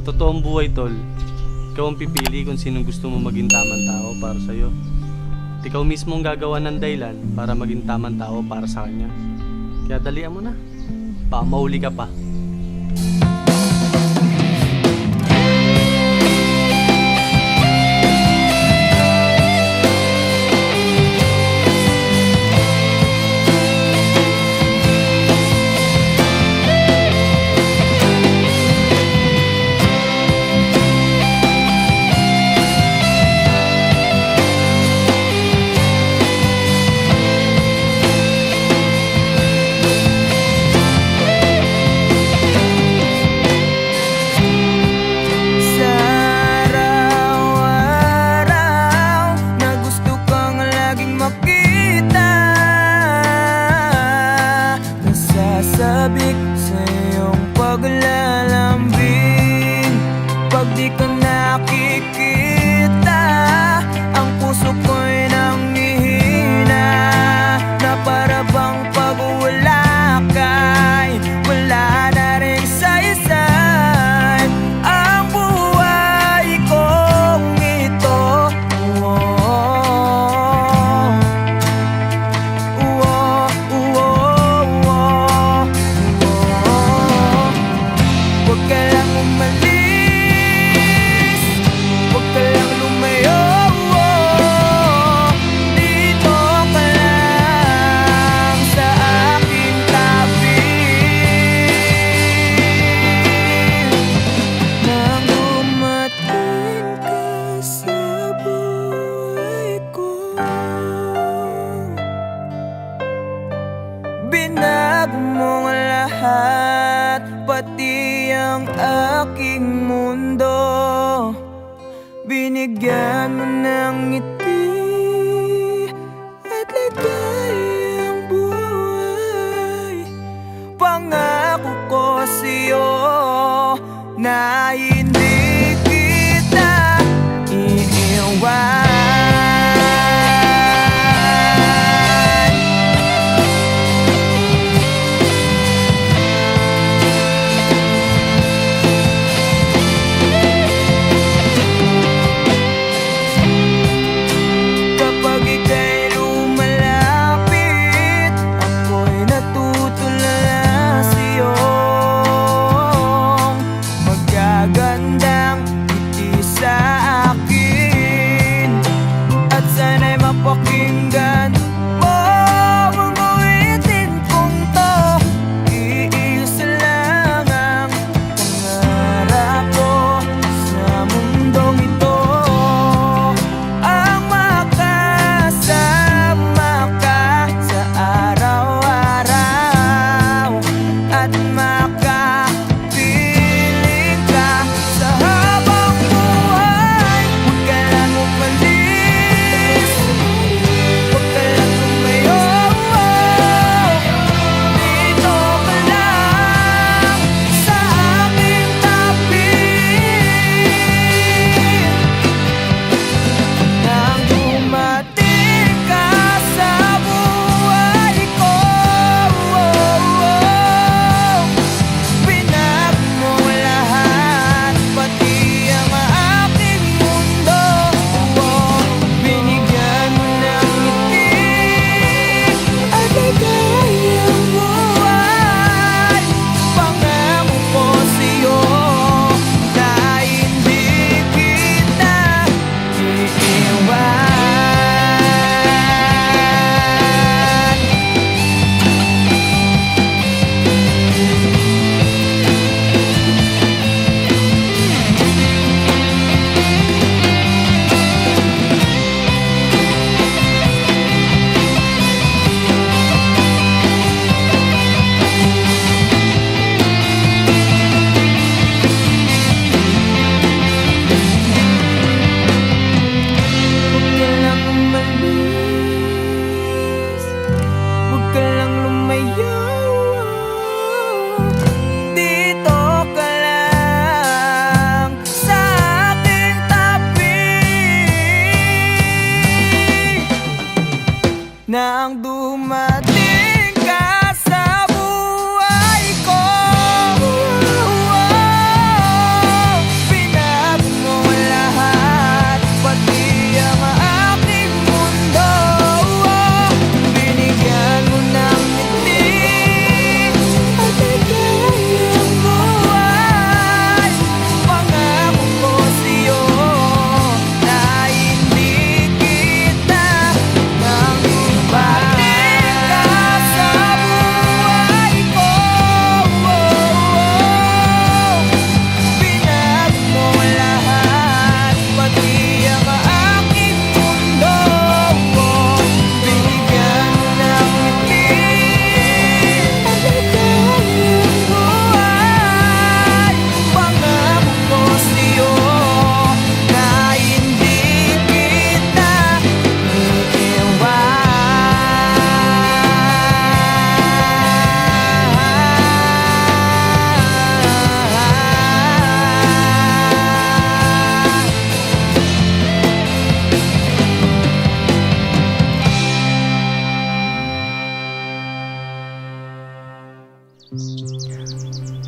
totoong buhay, tol, ikaw ang pipili kung sinong gusto mo maging tamang tao para sa'yo. At ikaw mismo ang gagawa ng dahilan para maging tamang tao para sa kanya. Kaya dalian mo na. Baka mahuli ka pa. Sabik sa iyong paglalambing. Pag di ka nakikita, ang puso ko'y nanghihina, na para bang pag wala ka'y wala na rin saysay ang buhay kong ito. Huwag ka lang umalis, huwag ka lang lumayo. Dito ka lang sa aking tabi. Nang dumating ka sa buhay ko, binago mo ang lahat, pati ang aking mundo. Binigyan mo ng ngiti at ligayang buhay. Pangako ko sa'yo na hindi kita iiwan. Magaganda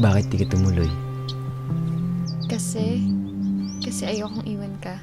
Bakit di ka tumuloy? Kasi ayokong iwan ka.